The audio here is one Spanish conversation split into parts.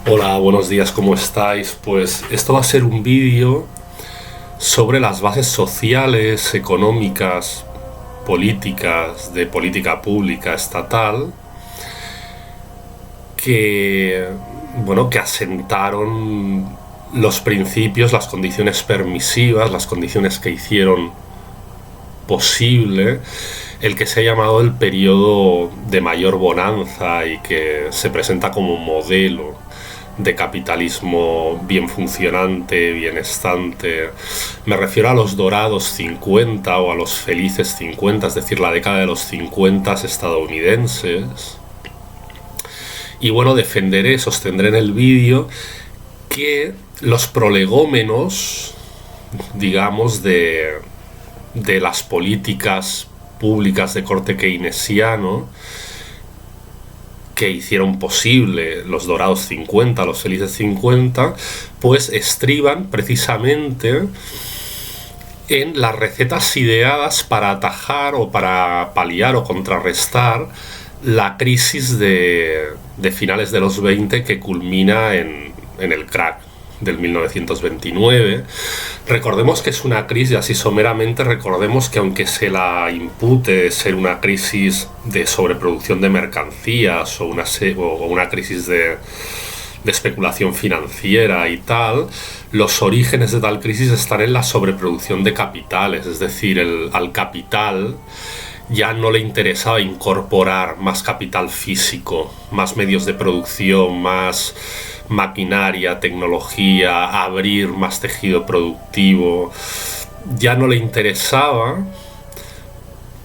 Hola, buenos días, ¿cómo estáis? Pues esto va a ser un vídeo sobre las bases sociales, económicas, políticas, de política pública estatal que, que asentaron los principios, las condiciones permisivas, las condiciones que hicieron posible el que se ha llamado el periodo de mayor bonanza y que se presenta como modelo de capitalismo bien funcionante, bienestante. Me refiero a los dorados 50 o a los felices 50, es decir, la década de los 50 estadounidenses. Y bueno, defenderé, sostendré en el vídeo que los prolegómenos, digamos, de las políticas públicas de corte keynesiano que hicieron posible los dorados 50, los felices 50, pues estriban precisamente en las recetas ideadas para atajar o para paliar o contrarrestar la crisis de finales de los 20 que culmina en el crack del 1929. Recordemos que es una crisis, así someramente recordemos que aunque se la impute ser una crisis de sobreproducción de mercancías o una crisis de especulación financiera y tal, los orígenes de tal crisis están en la sobreproducción de capitales, es decir, al capital ya no le interesaba incorporar más capital físico, más medios de producción, más maquinaria, tecnología, abrir más tejido productivo. Ya no le interesaba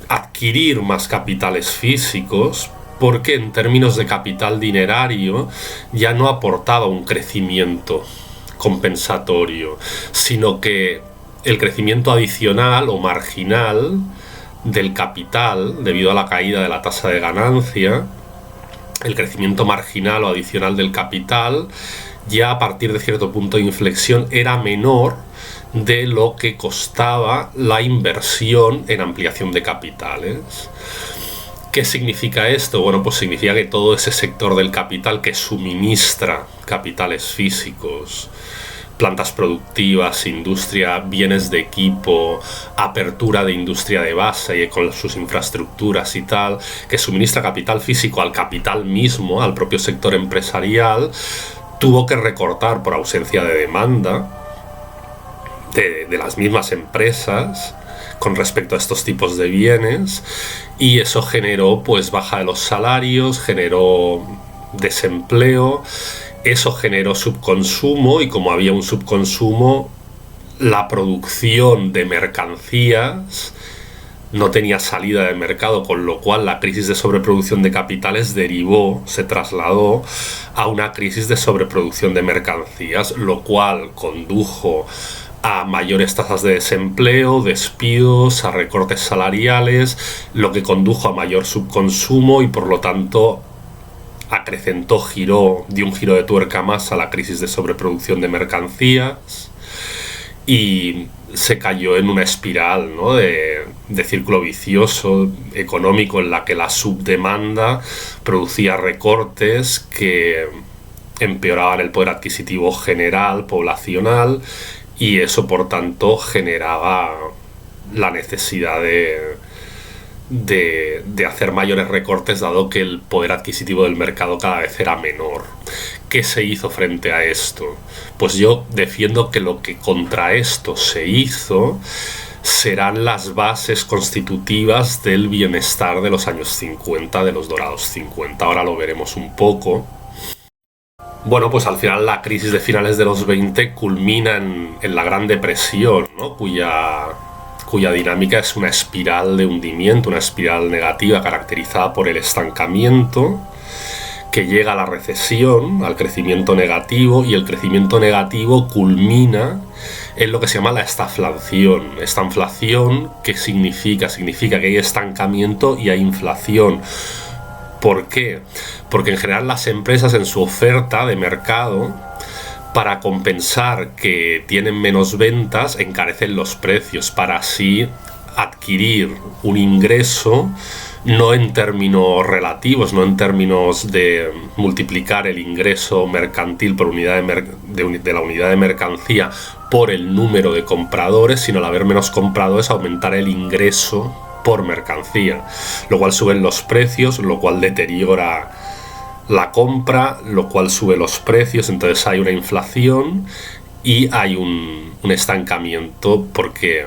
adquirir más capitales físicos porque en términos de capital dinerario ya no aportaba un crecimiento compensatorio, sino que el crecimiento adicional o marginal del capital, debido a la caída de la tasa de ganancia, el crecimiento marginal o adicional del capital, ya a partir de cierto punto de inflexión era menor de lo que costaba la inversión en ampliación de capitales. ¿Qué significa esto? Bueno, pues significa que todo ese sector del capital que suministra capitales físicos, plantas productivas, industria, bienes de equipo, apertura de industria de base y con sus infraestructuras y tal, que suministra capital físico al capital mismo, al propio sector empresarial, tuvo que recortar por ausencia de demanda de las mismas empresas con respecto a estos tipos de bienes, y eso generó pues baja de los salarios, generó desempleo. Eso generó subconsumo y como había un subconsumo, la producción de mercancías no tenía salida de mercado, con lo cual la crisis de sobreproducción de capitales se trasladó a una crisis de sobreproducción de mercancías, lo cual condujo a mayores tasas de desempleo, despidos, a recortes salariales, lo que condujo a mayor subconsumo y por lo tanto acrecentó, dio un giro de tuerca más a la crisis de sobreproducción de mercancías y se cayó en una espiral, ¿no?, de círculo vicioso económico en la que la subdemanda producía recortes que empeoraban el poder adquisitivo general, poblacional, y eso por tanto generaba la necesidad de hacer mayores recortes, dado que el poder adquisitivo del mercado cada vez era menor. ¿Qué se hizo frente a esto? Pues yo defiendo que lo que contra esto se hizo serán las bases constitutivas del bienestar de los años 50, de los dorados 50. Ahora lo veremos un poco. Bueno, pues al final la crisis de finales de los 20 culmina en la Gran Depresión, ¿no?, cuya dinámica es una espiral de hundimiento, una espiral negativa caracterizada por el estancamiento, que llega a la recesión, al crecimiento negativo, y el crecimiento negativo culmina en lo que se llama la estaflación. Estanflación, ¿qué significa? Significa que hay estancamiento y hay inflación. ¿Por qué? Porque en general las empresas en su oferta de mercado, para compensar que tienen menos ventas, encarecen los precios para así adquirir un ingreso no en términos relativos, no en términos de multiplicar el ingreso mercantil por unidad de la unidad de mercancía por el número de compradores, sino al haber menos compradores aumentar el ingreso por mercancía, lo cual suben los precios, lo cual deteriora la compra, lo cual sube los precios, entonces hay una inflación y hay un estancamiento porque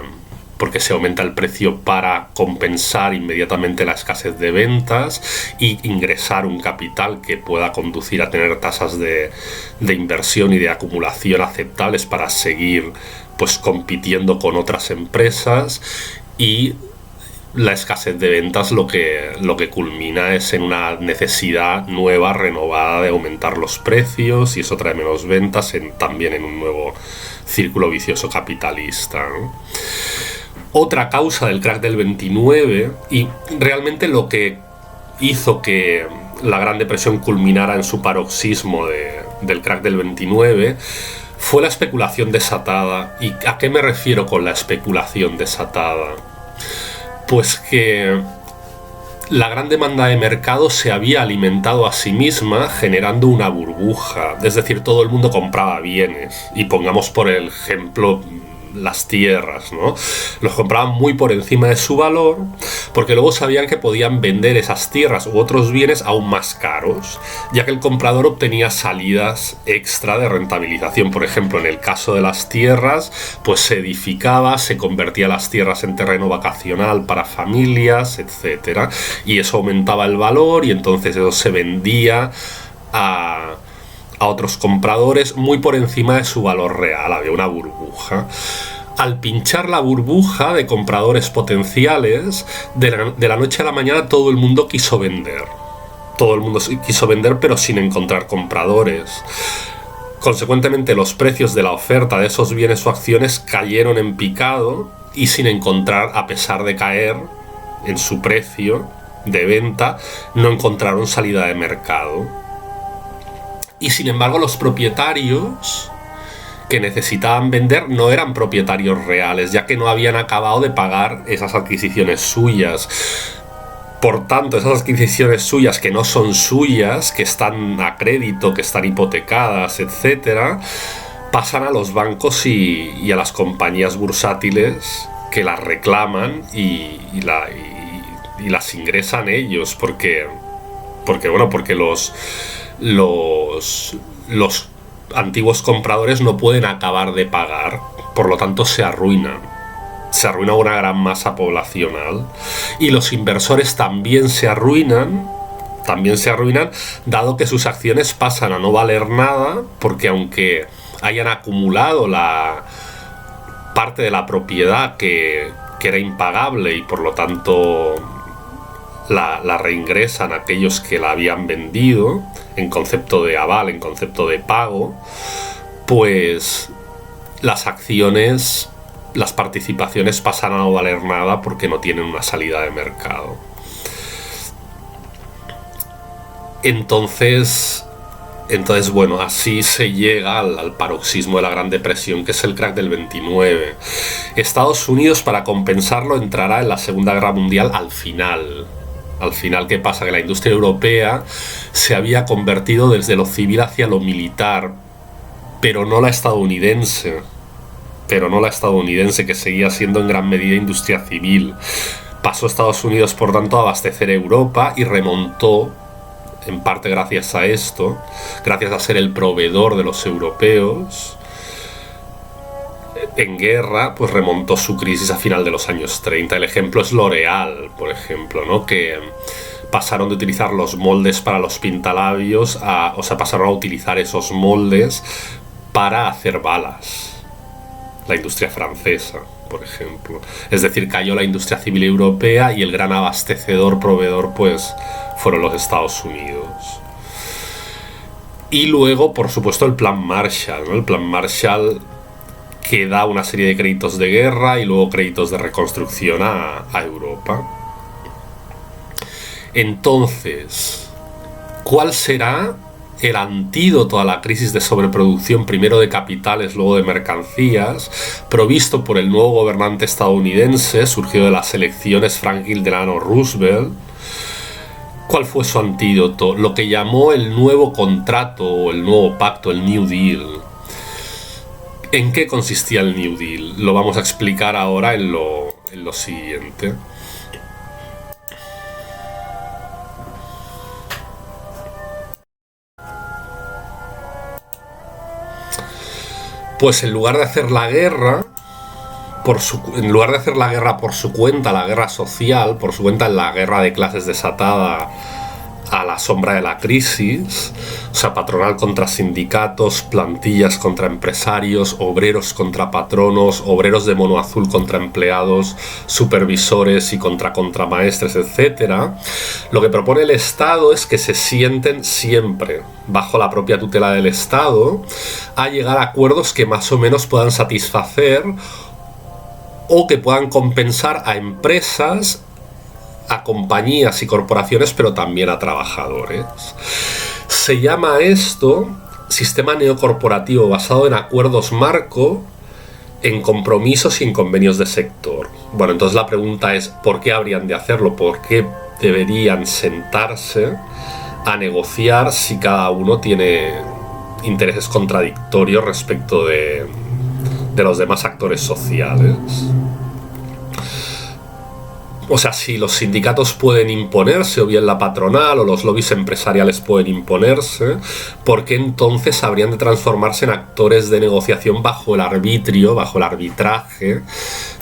se aumenta el precio para compensar inmediatamente la escasez de ventas y ingresar un capital que pueda conducir a tener tasas de inversión y de acumulación aceptables para seguir pues compitiendo con otras empresas, y la escasez de ventas lo que culmina es en una necesidad nueva, renovada, de aumentar los precios, y eso trae menos ventas también en un nuevo círculo vicioso capitalista, ¿no? Otra causa del crack del 29, y realmente lo que hizo que la Gran Depresión culminara en su paroxismo del crack del 29, fue la especulación desatada. ¿Y a qué me refiero con la especulación desatada? Pues que la gran demanda de mercado se había alimentado a sí misma generando una burbuja. Es decir, todo el mundo compraba bienes. Y pongamos por ejemplo las tierras, ¿no? Los compraban muy por encima de su valor, porque luego sabían que podían vender esas tierras u otros bienes aún más caros, ya que el comprador obtenía salidas extra de rentabilización. Por ejemplo, en el caso de las tierras, pues se edificaba, se convertía las tierras en terreno vacacional para familias, etcétera, y eso aumentaba el valor, y entonces eso se vendía a otros compradores muy por encima de su valor real. Había una burbuja. Al pinchar la burbuja de compradores potenciales, de la noche a la mañana todo el mundo quiso vender. Todo el mundo quiso vender, pero sin encontrar compradores. Consecuentemente, los precios de la oferta de esos bienes o acciones cayeron en picado, y sin encontrar, a pesar de caer en su precio de venta, no encontraron salida de mercado. Y sin embargo, los propietarios que necesitaban vender no eran propietarios reales, ya que no habían acabado de pagar esas adquisiciones suyas. Por tanto, esas adquisiciones suyas que no son suyas, que están a crédito, que están hipotecadas, etcétera, pasan a los bancos y a las compañías bursátiles que las reclaman y las ingresan ellos, porque los antiguos compradores no pueden acabar de pagar, por lo tanto se arruina una gran masa poblacional, y los inversores también se arruinan, dado que sus acciones pasan a no valer nada, porque aunque hayan acumulado la parte de la propiedad que era impagable y por lo tanto la reingresan aquellos que la habían vendido en concepto de aval, en concepto de pago, pues las acciones, las participaciones pasan a no valer nada porque no tienen una salida de mercado. Entonces bueno, así se llega al paroxismo de la Gran Depresión, que es el crack del 29. Estados Unidos, para compensarlo, entrará en la Segunda Guerra Mundial al final. ¿Qué pasa? Que la industria europea se había convertido desde lo civil hacia lo militar, pero no la estadounidense, que seguía siendo en gran medida industria civil. Pasó Estados Unidos, por tanto, a abastecer Europa, y remontó, en parte gracias a esto, gracias a ser el proveedor de los europeos en guerra, pues remontó su crisis a final de los años 30. El ejemplo es L'Oréal, por ejemplo, ¿no? Que pasaron de utilizar los moldes para los pintalabios pasaron a utilizar esos moldes para hacer balas. La industria francesa, por ejemplo. Es decir, cayó la industria civil europea y el gran proveedor, pues fueron los Estados Unidos. Y luego, por supuesto, el Plan Marshall, ¿no? El Plan Marshall, que da una serie de créditos de guerra y luego créditos de reconstrucción a Europa. Entonces, ¿cuál será el antídoto a la crisis de sobreproducción, primero de capitales, luego de mercancías, provisto por el nuevo gobernante estadounidense, surgido de las elecciones Franklin Delano Roosevelt, ¿Cuál fue su antídoto? Lo que llamó el nuevo contrato o el nuevo pacto, el New Deal. ¿En qué consistía el New Deal? Lo vamos a explicar ahora en lo siguiente. Pues en lugar de hacer la guerra por su cuenta, la guerra social, por su cuenta, en la guerra de clases desatada a la sombra de la crisis, o sea, patronal contra sindicatos, plantillas contra empresarios, obreros contra patronos, obreros de mono azul contra empleados, supervisores y contra contramaestres, etc. Lo que propone el Estado es que se sienten siempre bajo la propia tutela del Estado a llegar a acuerdos que más o menos puedan satisfacer o que puedan compensar a empresas, a compañías y corporaciones, pero también a trabajadores. Se llama esto sistema neocorporativo basado en acuerdos marco, en compromisos y en convenios de sector. Bueno, entonces la pregunta es, ¿por qué habrían de hacerlo? ¿Por qué deberían sentarse a negociar si cada uno tiene intereses contradictorios respecto de los demás actores sociales? O sea, si los sindicatos pueden imponerse, o bien la patronal o los lobbies empresariales pueden imponerse, ¿por qué entonces habrían de transformarse en actores de negociación bajo el arbitrio, bajo el arbitraje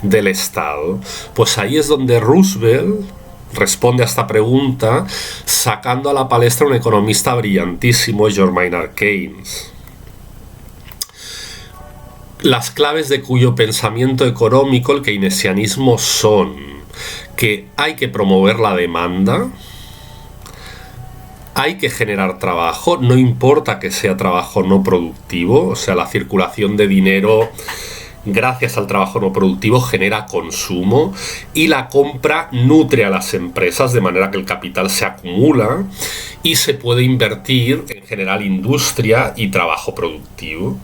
del Estado? Pues ahí es donde Roosevelt responde a esta pregunta sacando a la palestra a un economista brillantísimo, George Maynard Keynes. Las claves de cuyo pensamiento económico, el keynesianismo, son que hay que promover la demanda, hay que generar trabajo, no importa que sea trabajo no productivo, o sea, la circulación de dinero gracias al trabajo no productivo genera consumo y la compra nutre a las empresas de manera que el capital se acumula y se puede invertir en generar industria y trabajo productivo.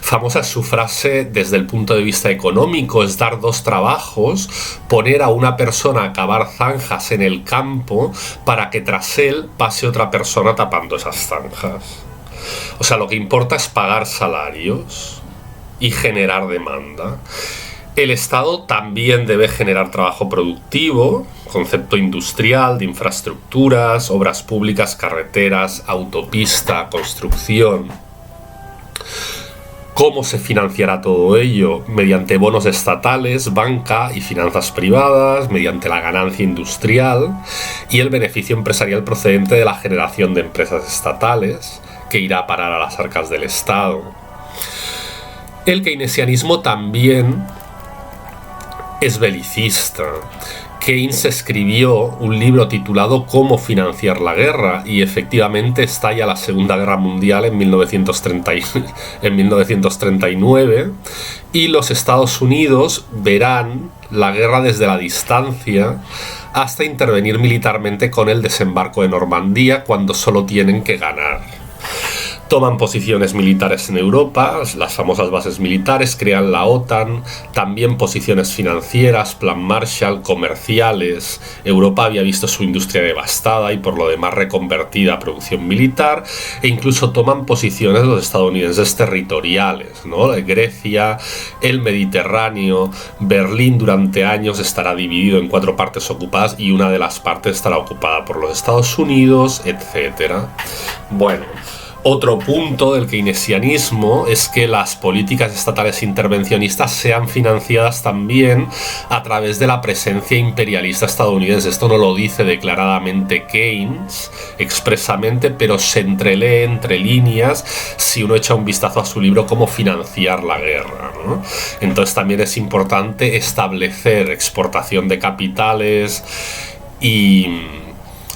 Famosa es su frase desde el punto de vista económico, es dar dos trabajos, poner a una persona a cavar zanjas en el campo para que tras él pase otra persona tapando esas zanjas. O sea, lo que importa es pagar salarios y generar demanda. El Estado también debe generar trabajo productivo, concepto industrial, de infraestructuras, obras públicas, carreteras, autopista, construcción. ¿Cómo se financiará todo ello? Mediante bonos estatales, banca y finanzas privadas, mediante la ganancia industrial y el beneficio empresarial procedente de la generación de empresas estatales, que irá a parar a las arcas del Estado. El keynesianismo también es belicista. Keynes escribió un libro titulado Cómo financiar la guerra y efectivamente estalla la Segunda Guerra Mundial en 1939 y los Estados Unidos verán la guerra desde la distancia hasta intervenir militarmente con el desembarco de Normandía cuando solo tienen que ganar. Toman posiciones militares en Europa, las famosas bases militares, crean la OTAN, también posiciones financieras, plan Marshall, comerciales. Europa había visto su industria devastada y por lo demás reconvertida a producción militar, e incluso toman posiciones los estadounidenses territoriales, ¿no? Grecia, el Mediterráneo, Berlín durante años estará dividido en 4 partes ocupadas y una de las partes estará ocupada por los Estados Unidos, etc. Bueno, otro punto del keynesianismo es que las políticas estatales intervencionistas sean financiadas también a través de la presencia imperialista estadounidense. Esto no lo dice declaradamente Keynes expresamente, pero se entrelee entre líneas si uno echa un vistazo a su libro Cómo financiar la guerra, ¿no? Entonces también es importante establecer exportación de capitales y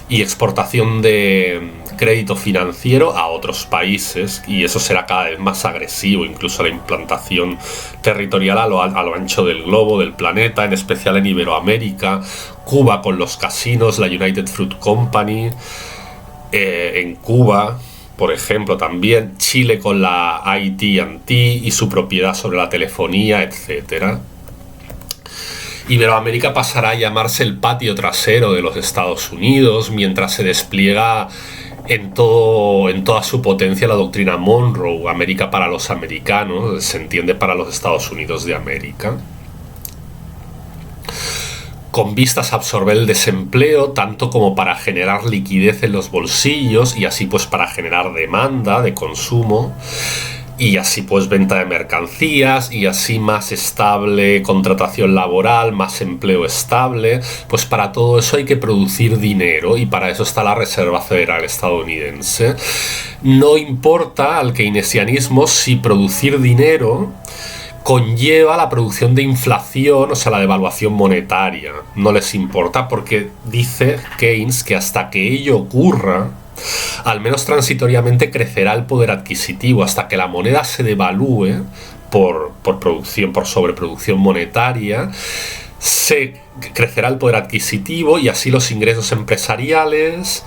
exportación de crédito financiero a otros países, y eso será cada vez más agresivo, incluso la implantación territorial a lo ancho del globo, del planeta, en especial en Iberoamérica, Cuba con los casinos, la United Fruit Company en Cuba, por ejemplo, también Chile con la AT&T y su propiedad sobre la telefonía, etcétera. Iberoamérica pasará a llamarse el patio trasero de los Estados Unidos mientras se despliega en toda su potencia la doctrina Monroe, América para los americanos, se entiende para los Estados Unidos de América, con vistas a absorber el desempleo tanto como para generar liquidez en los bolsillos y así pues para generar demanda de consumo y así pues venta de mercancías y así más estable contratación laboral, más empleo estable. Pues para todo eso hay que producir dinero y para eso está la Reserva Federal estadounidense. No importa al keynesianismo si producir dinero conlleva la producción de inflación, o sea, la devaluación monetaria. No les importa porque dice Keynes que hasta que ello ocurra, al menos transitoriamente crecerá el poder adquisitivo, hasta que la moneda se devalúe por sobreproducción monetaria, crecerá el poder adquisitivo y así los ingresos empresariales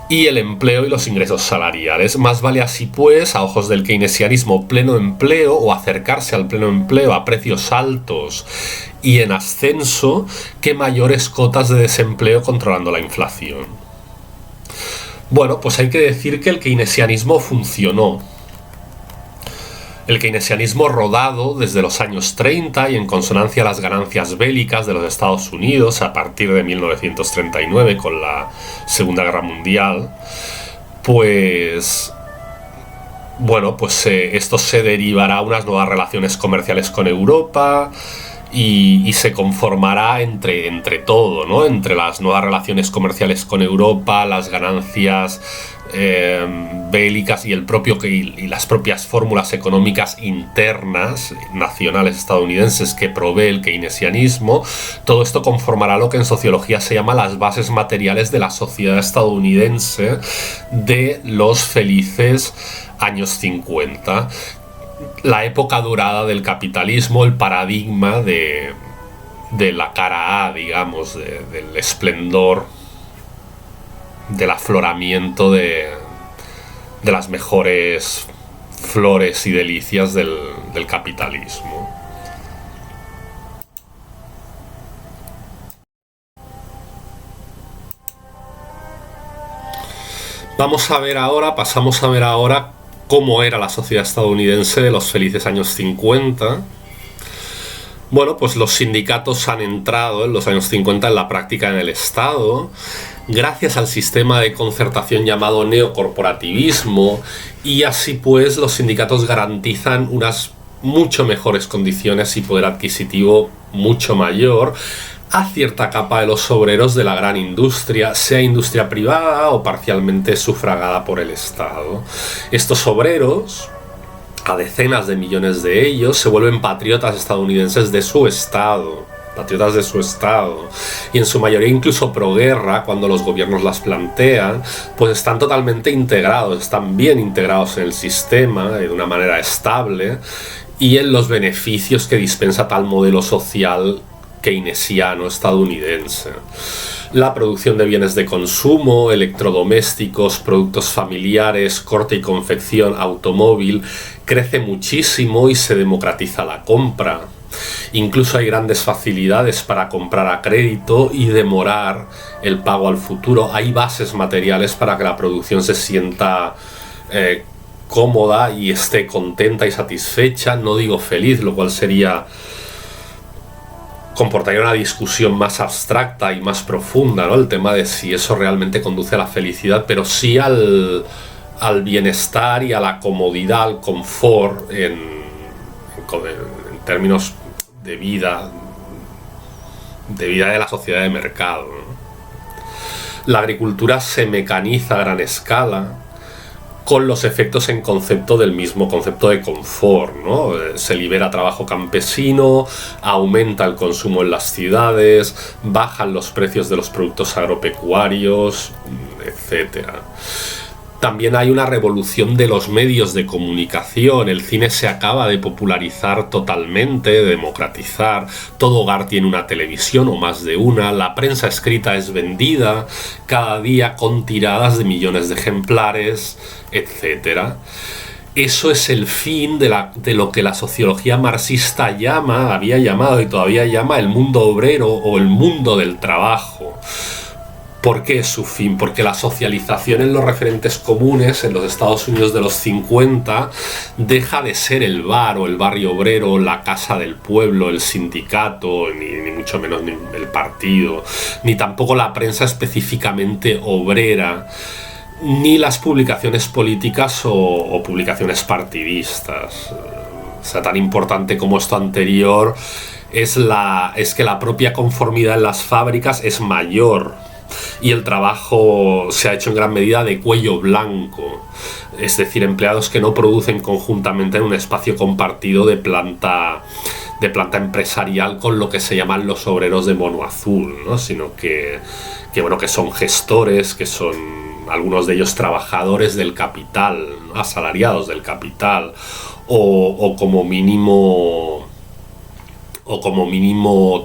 y el empleo y los ingresos salariales. Más vale así pues, a ojos del keynesianismo, pleno empleo o acercarse al pleno empleo a precios altos y en ascenso que mayores cotas de desempleo controlando la inflación. Bueno, pues hay que decir que el keynesianismo funcionó. El keynesianismo rodado desde los años 30 y en consonancia a las ganancias bélicas de los Estados Unidos a partir de 1939 con la Segunda Guerra Mundial, pues bueno, pues esto se derivará a unas nuevas relaciones comerciales con Europa y se conformará entre todo, ¿no? Entre las nuevas relaciones comerciales con Europa, las ganancias bélicas y las propias fórmulas económicas internas nacionales estadounidenses que provee el keynesianismo. Todo esto conformará lo que en sociología se llama las bases materiales de la sociedad estadounidense de los felices años 50. La época dorada del capitalismo, el paradigma de la cara A, digamos, del esplendor, del afloramiento de las mejores flores y delicias del capitalismo. Pasamos a ver ahora cómo era la sociedad estadounidense de los felices años 50. Bueno, pues los sindicatos han entrado en los años 50 en la práctica en el Estado, gracias al sistema de concertación llamado neocorporativismo, y así pues los sindicatos garantizan unas mucho mejores condiciones y poder adquisitivo mucho mayor a cierta capa de los obreros de la gran industria, sea industria privada o parcialmente sufragada por el Estado. Estos obreros, a decenas de millones de ellos, se vuelven patriotas estadounidenses de su Estado, y en su mayoría incluso proguerra cuando los gobiernos las plantean, pues están totalmente integrados, están bien integrados en el sistema de una manera estable y en los beneficios que dispensa tal modelo social keynesiano estadounidense. La producción de bienes de consumo, electrodomésticos, productos familiares, corte y confección, automóvil, crece muchísimo y se democratiza la compra. Incluso hay grandes facilidades para comprar a crédito y demorar el pago al futuro. Hay bases materiales para que la producción se sienta cómoda y esté contenta y satisfecha. No digo feliz, lo cual comportaría una discusión más abstracta y más profunda, ¿no? El tema de si eso realmente conduce a la felicidad, pero sí al bienestar y a la comodidad, al confort en términos de vida de la sociedad de mercado, ¿no? La agricultura se mecaniza a gran escala, con los efectos en concepto del mismo concepto de confort, ¿no? Se libera trabajo campesino, aumenta el consumo en las ciudades, bajan los precios de los productos agropecuarios, etc. También hay una revolución de los medios de comunicación. El cine se acaba de popularizar totalmente, de democratizar. Todo hogar tiene una televisión o más de una. La prensa escrita es vendida cada día con tiradas de millones de ejemplares, etc. eso es el fin de lo que la sociología marxista había llamado y todavía llama el mundo obrero o el mundo del trabajo. ¿Por qué es su fin? Porque la socialización en los referentes comunes en los Estados Unidos de los 50 deja de ser el bar o el barrio obrero, la casa del pueblo, el sindicato, ni mucho menos ni el partido, ni tampoco la prensa específicamente obrera, ni las publicaciones políticas o publicaciones partidistas. O sea, tan importante como esto anterior es que la propia conformidad en las fábricas es mayor y el trabajo se ha hecho en gran medida de cuello blanco, es decir, empleados que no producen conjuntamente en un espacio compartido de planta empresarial con lo que se llaman los obreros de mono azul, ¿no? Sino que son gestores, que son algunos de ellos trabajadores del capital, ¿no? Asalariados del capital, o como mínimo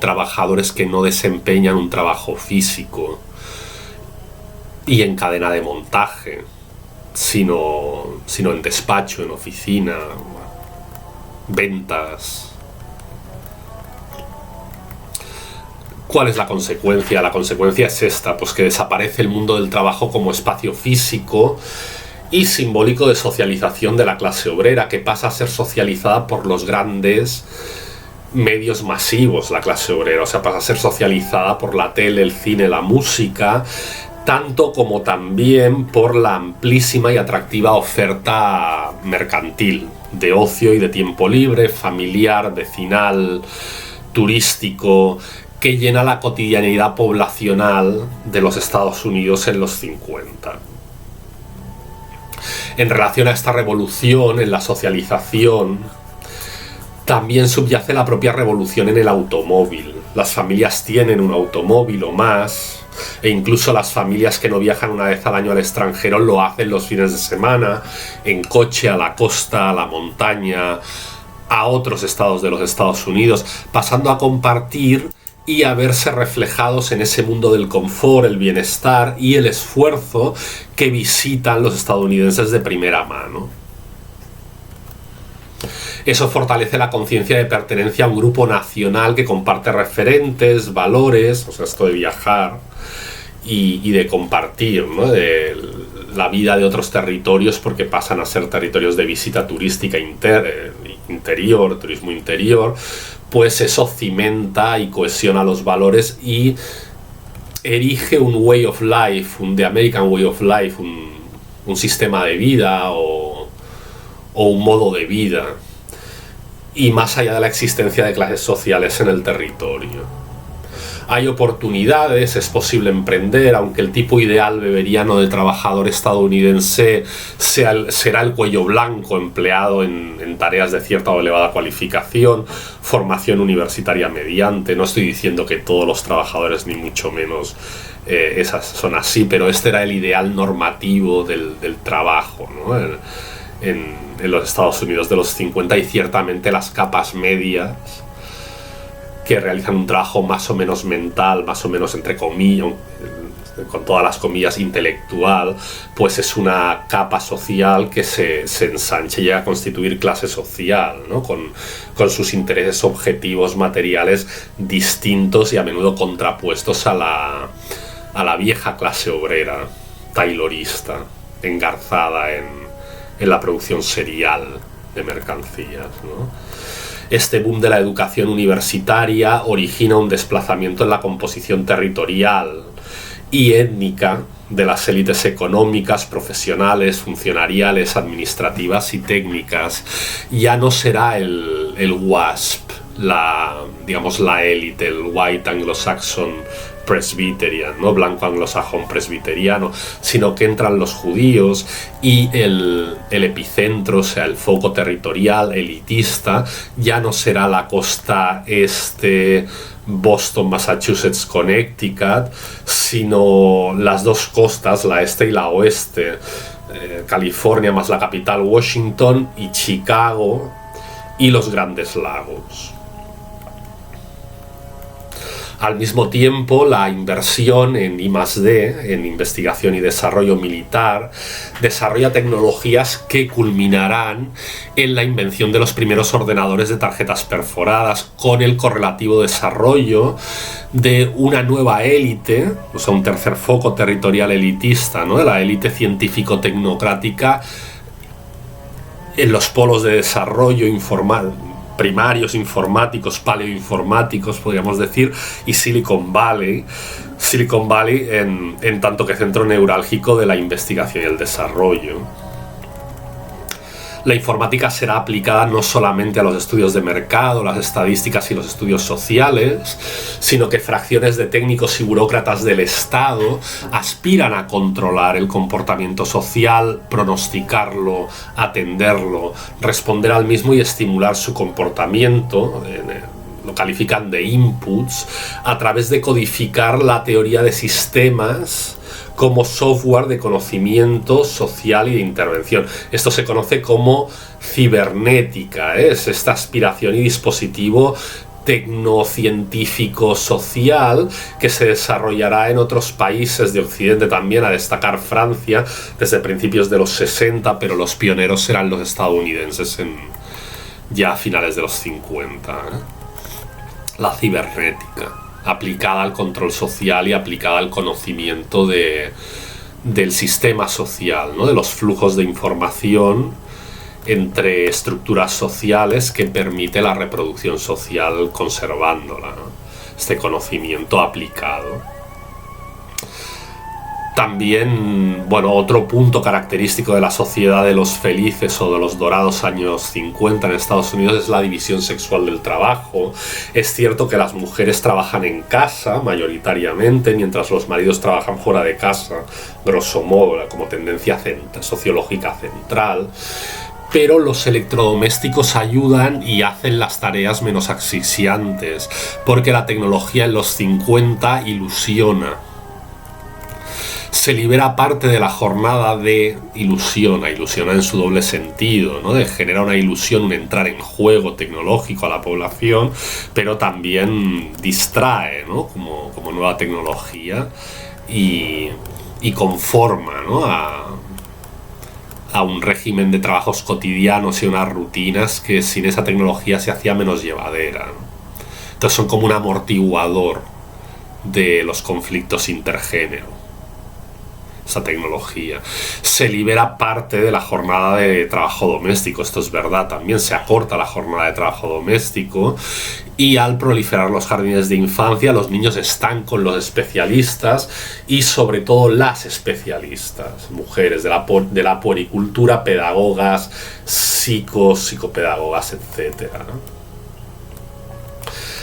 trabajadores que no desempeñan un trabajo físico y en cadena de montaje, sino en despacho, en oficina, ventas. ¿Cuál es la consecuencia? La consecuencia es esta, pues que desaparece el mundo del trabajo como espacio físico y simbólico de socialización de la clase obrera, que pasa a ser socializada por los grandes medios masivos, la clase obrera. O sea, pasa a ser socializada por la tele, el cine, la música, tanto como también por la amplísima y atractiva oferta mercantil, de ocio y de tiempo libre, familiar, vecinal, turístico, que llena la cotidianidad poblacional de los Estados Unidos en los 50. En relación a esta revolución en la socialización, también subyace la propia revolución en el automóvil. Las familias tienen un automóvil o más, e incluso las familias que no viajan una vez al año al extranjero lo hacen los fines de semana, en coche, a la costa, a la montaña, a otros estados de los Estados Unidos, pasando a compartir y a verse reflejados en ese mundo del confort, el bienestar y el esfuerzo que visitan los estadounidenses de primera mano. Eso fortalece la conciencia de pertenencia a un grupo nacional que comparte referentes, valores, o sea, esto de viajar y de compartir, ¿no? De la vida de otros territorios, porque pasan a ser territorios de visita turística interior, turismo interior, pues eso cimenta y cohesiona los valores y erige un way of life, un The American Way of Life, un sistema de vida o un modo de vida, y más allá de la existencia de clases sociales en el territorio. Hay oportunidades, es posible emprender, aunque el tipo ideal beberiano de trabajador estadounidense será el cuello blanco empleado en tareas de cierta o elevada cualificación, formación universitaria mediante. No estoy diciendo que todos los trabajadores, ni mucho menos, esas son así, pero este era el ideal normativo del trabajo, ¿no? En los Estados Unidos de los 50, y ciertamente las capas medias, que realizan un trabajo más o menos mental, más o menos entre comillas, con todas las comillas, intelectual, pues es una capa social que se ensancha y llega a constituir clase social, ¿no? Con sus intereses objetivos materiales distintos y a menudo contrapuestos a la vieja clase obrera, taylorista, engarzada en la producción serial de mercancías, ¿no? Este boom de la educación universitaria origina un desplazamiento en la composición territorial y étnica de las élites económicas, profesionales, funcionariales, administrativas y técnicas. Ya no será el WASP, la élite, el White Anglo-Saxon Presbyterian, ¿no? Blanco anglosajón presbiteriano, sino que entran los judíos y el epicentro, o sea, el foco territorial elitista, ya no será la costa este, Boston, Massachusetts, Connecticut, sino las dos costas, la este y la oeste, California más la capital Washington, y Chicago y los Grandes Lagos. Al mismo tiempo, la inversión en I+D, en investigación y desarrollo militar, desarrolla tecnologías que culminarán en la invención de los primeros ordenadores de tarjetas perforadas, con el correlativo desarrollo de una nueva élite, o sea, un tercer foco territorial elitista, ¿no?, de la élite científico-tecnocrática en los polos de desarrollo informal, primarios informáticos, paleoinformáticos, podríamos decir, y Silicon Valley en tanto que centro neurálgico de la investigación y el desarrollo. La informática será aplicada no solamente a los estudios de mercado, las estadísticas y los estudios sociales, sino que fracciones de técnicos y burócratas del Estado aspiran a controlar el comportamiento social, pronosticarlo, atenderlo, responder al mismo y estimular su comportamiento. Lo califican de inputs, a través de codificar la teoría de sistemas como software de conocimiento social y de intervención. Esto se conoce como cibernética, ¿eh? Es esta aspiración y dispositivo tecnocientífico-social que se desarrollará en otros países de Occidente también, a destacar Francia desde principios de los 60, pero los pioneros serán los estadounidenses ya a finales de los 50, ¿eh? La cibernética, aplicada al control social y aplicada al conocimiento del sistema social, ¿no?, de los flujos de información entre estructuras sociales que permite la reproducción social conservándola, ¿no? Este conocimiento aplicado. También, otro punto característico de la sociedad de los felices o de los dorados años 50 en Estados Unidos es la división sexual del trabajo. Es cierto que las mujeres trabajan en casa mayoritariamente, mientras los maridos trabajan fuera de casa, grosso modo, como tendencia sociológica central. Pero los electrodomésticos ayudan y hacen las tareas menos asfixiantes, porque la tecnología en los 50 ilusiona. Se libera parte de la jornada de ilusiona en su doble sentido, ¿no?, de generar una ilusión, un entrar en juego tecnológico a la población, pero también distrae, ¿no?, como nueva tecnología y conforma, ¿no?, a un régimen de trabajos cotidianos y unas rutinas que sin esa tecnología se hacía menos llevadera, ¿no? Entonces son como un amortiguador de los conflictos intergénero. Esa tecnología se libera parte de la jornada de trabajo doméstico, esto es verdad, también se acorta la jornada de trabajo doméstico, y al proliferar los jardines de infancia los niños están con los especialistas y sobre todo las especialistas, mujeres de la puericultura, pedagogas, psicopedagogas, etcétera, ¿no?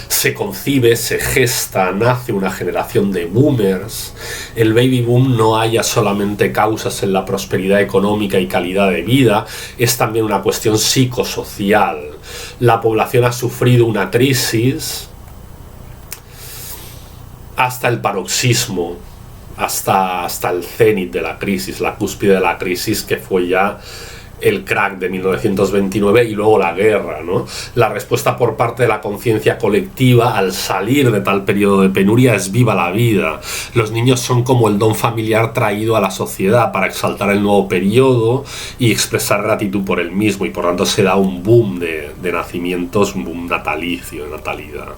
Se concibe, se gesta, nace una generación de boomers. El baby boom no halla solamente causas en la prosperidad económica y calidad de vida, es también una cuestión psicosocial. La población ha sufrido una crisis hasta el paroxismo, hasta el cenit de la crisis, la cúspide de la crisis, que fue ya el crack de 1929 y luego la guerra, ¿no? La respuesta por parte de la conciencia colectiva al salir de tal periodo de penuria es viva la vida. Los niños son como el don familiar traído a la sociedad para exaltar el nuevo periodo y expresar gratitud por el mismo, y por tanto se da un boom de nacimientos, un boom natalicio, de natalidad.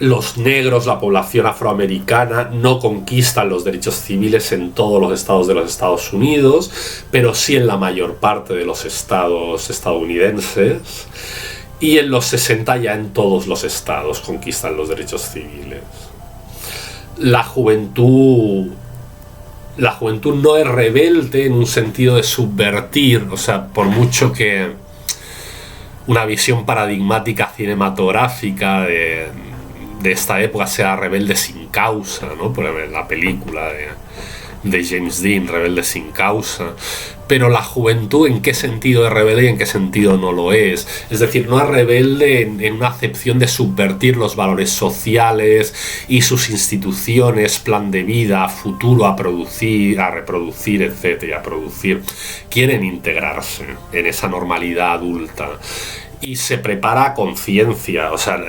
Los negros, la población afroamericana, no conquistan los derechos civiles en todos los estados de los Estados Unidos, pero sí en la mayor parte de los estados estadounidenses, y en los 60 ya en todos los estados conquistan los derechos civiles. La juventud no es rebelde en un sentido de subvertir, o sea, por mucho que una visión paradigmática cinematográfica de esta época sea Rebelde sin causa, ¿no? Por ejemplo, la película de James Dean, Rebelde sin causa. Pero la juventud, ¿en qué sentido es rebelde y en qué sentido no lo es? Es decir, no es rebelde en una acepción de subvertir los valores sociales y sus instituciones, plan de vida, futuro a producir, a reproducir, etcétera, a producir. Quieren integrarse en esa normalidad adulta y se prepara a conciencia, o sea,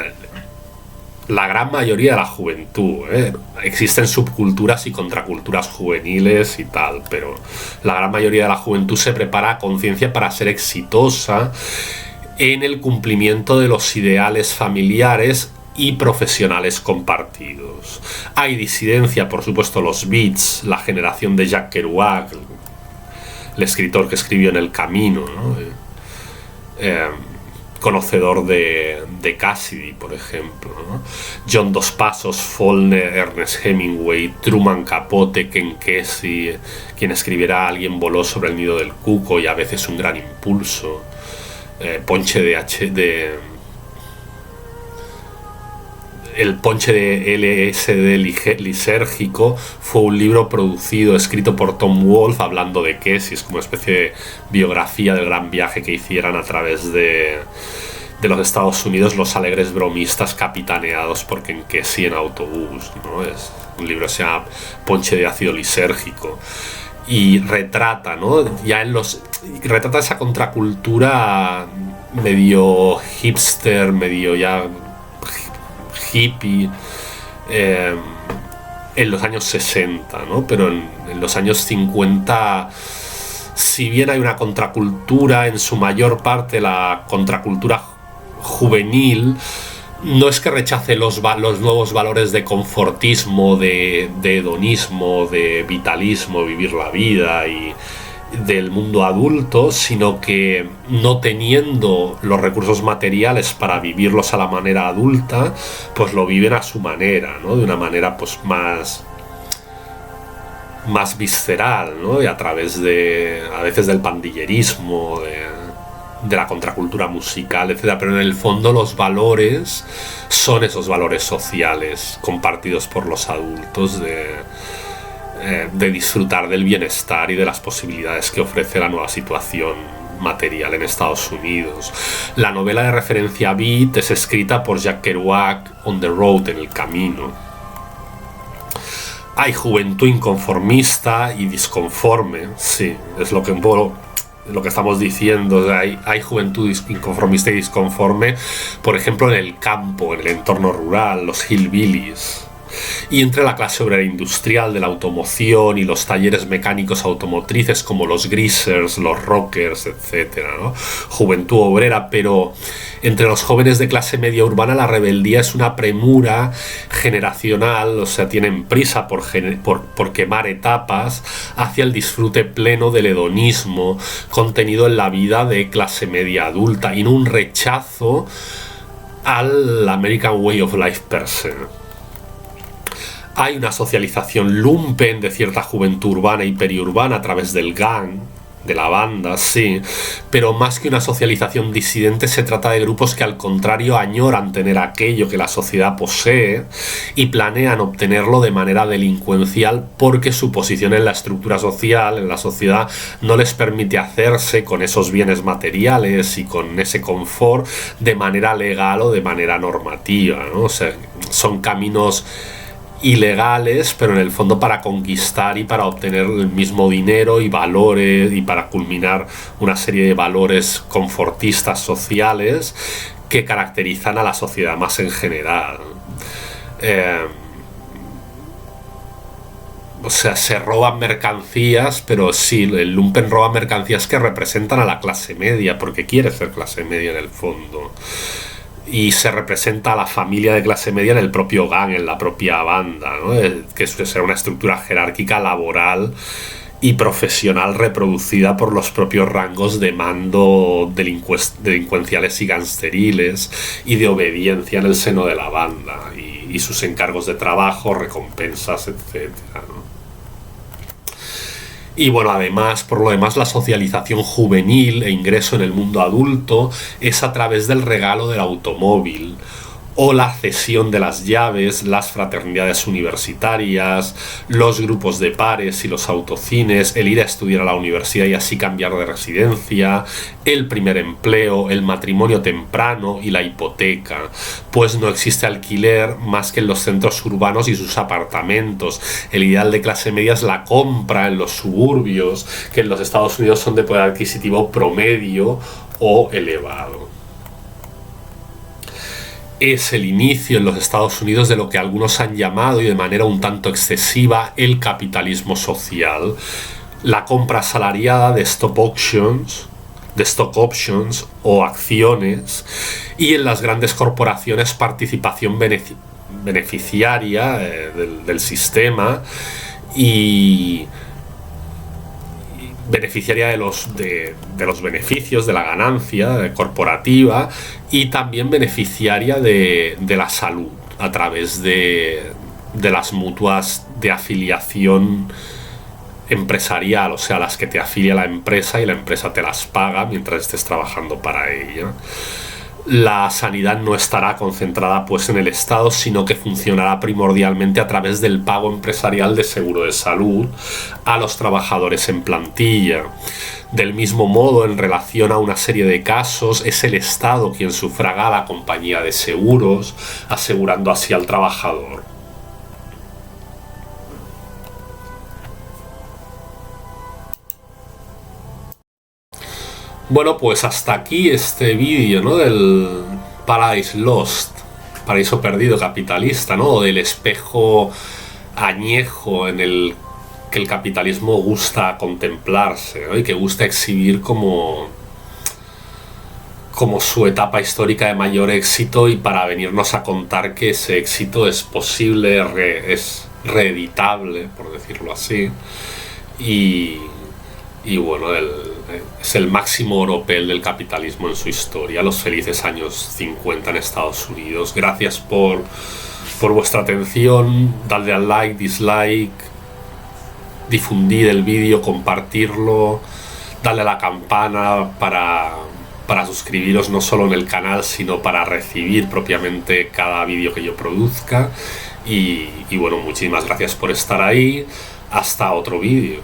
la gran mayoría de la juventud, ¿eh? Existen subculturas y contraculturas juveniles y tal, pero la gran mayoría de la juventud se prepara a conciencia para ser exitosa en el cumplimiento de los ideales familiares y profesionales compartidos. Hay disidencia, por supuesto, los Beats, la generación de Jack Kerouac, el escritor que escribió En el Camino, ¿no? Conocedor de Cassidy, por ejemplo, ¿no? John Dos Passos, Faulkner, Ernest Hemingway, Truman Capote, Ken Kesey, quien escribiera Alguien voló sobre el nido del cuco y a veces un gran impulso, Ponche El ponche de LSD lisérgico fue un libro escrito por Tom Wolfe, hablando de Kesey. Es como una especie de biografía del gran viaje que hicieran a través de los Estados Unidos los alegres bromistas capitaneados por Ken Kesey en autobús, ¿no? Es un libro que se llama Ponche de ácido lisérgico y retrata, ¿no? Retrata esa contracultura medio hipster, medio ya hippie, en los años 60, ¿no? Pero en los años 50, si bien hay una contracultura, en su mayor parte la contracultura juvenil no es que rechace los nuevos valores de confortismo, de hedonismo, de vitalismo, vivir la vida y del mundo adulto, sino que no teniendo los recursos materiales para vivirlos a la manera adulta, pues lo viven a su manera, ¿no? De una manera pues más visceral, ¿no? Y a través a veces del pandillerismo, de la contracultura musical, etcétera. Pero en el fondo los valores son esos valores sociales compartidos por los adultos de disfrutar del bienestar y de las posibilidades que ofrece la nueva situación material en Estados Unidos. La novela de referencia Beat es escrita por Jack Kerouac, On the Road, en el camino. Hay juventud inconformista y disconforme, sí, es lo que estamos diciendo. O sea, hay juventud inconformista y disconforme, por ejemplo, en el campo, en el entorno rural, los hillbillies. Y entre la clase obrera industrial de la automoción y los talleres mecánicos automotrices como los greasers, los rockers, etc., ¿no? Juventud obrera, pero entre los jóvenes de clase media urbana la rebeldía es una premura generacional, o sea, tienen prisa por quemar etapas hacia el disfrute pleno del hedonismo contenido en la vida de clase media adulta y no un rechazo al American Way of Life per se. Hay una socialización lumpen de cierta juventud urbana y periurbana a través del gang, de la banda, sí, pero más que una socialización disidente se trata de grupos que al contrario añoran tener aquello que la sociedad posee y planean obtenerlo de manera delincuencial porque su posición en la estructura social, en la sociedad, no les permite hacerse con esos bienes materiales y con ese confort de manera legal o de manera normativa, ¿no? O sea, son caminos ilegales, pero en el fondo para conquistar y para obtener el mismo dinero y valores y para culminar una serie de valores confortistas sociales que caracterizan a la sociedad más en general. O sea, se roban mercancías, pero sí, el lumpen roba mercancías que representan a la clase media, porque quiere ser clase media en el fondo. Y se representa a la familia de clase media en el propio gang, en la propia banda, ¿no? Que será una estructura jerárquica, laboral y profesional reproducida por los propios rangos de mando delincuenciales y gangsteriles y de obediencia en el seno de la banda y sus encargos de trabajo, recompensas, etcétera, ¿no? Y bueno, además, por lo demás, la socialización juvenil e ingreso en el mundo adulto es a través del regalo del automóvil o la cesión de las llaves, las fraternidades universitarias, los grupos de pares y los autocines, el ir a estudiar a la universidad y así cambiar de residencia, el primer empleo, el matrimonio temprano y la hipoteca, pues no existe alquiler más que en los centros urbanos y sus apartamentos. El ideal de clase media es la compra en los suburbios, que en los Estados Unidos son de poder adquisitivo promedio o elevado. es el inicio en los Estados Unidos de lo que algunos han llamado, y de manera un tanto excesiva, el capitalismo social. La compra asalariada de stock options o acciones, y en las grandes corporaciones participación beneficiaria del sistema y beneficiaria de los beneficios, de la ganancia corporativa, y también beneficiaria de la salud a través de las mutuas de afiliación empresarial, o sea, las que te afilia la empresa y la empresa te las paga mientras estés trabajando para ella. La sanidad no estará concentrada pues en el Estado, sino que funcionará primordialmente a través del pago empresarial de seguro de salud a los trabajadores en plantilla. Del mismo modo, en relación a una serie de casos, es el Estado quien sufraga a la compañía de seguros, asegurando así al trabajador. Bueno, pues hasta aquí este vídeo, ¿no?, del Paradise Lost, paraíso perdido capitalista, ¿no?, o del espejo añejo en el que el capitalismo gusta contemplarse, ¿no?, y que gusta exhibir como su etapa histórica de mayor éxito, y para venirnos a contar que ese éxito es posible, es reeditable, por decirlo así, y bueno, es el máximo oropel del capitalismo en su historia, los felices años 50 en Estados Unidos. Gracias por vuestra atención, dadle al like, dislike, difundir el vídeo, compartirlo, darle a la campana para suscribiros no solo en el canal, sino para recibir propiamente cada vídeo que yo produzca. Y bueno, muchísimas gracias por estar ahí. Hasta otro vídeo.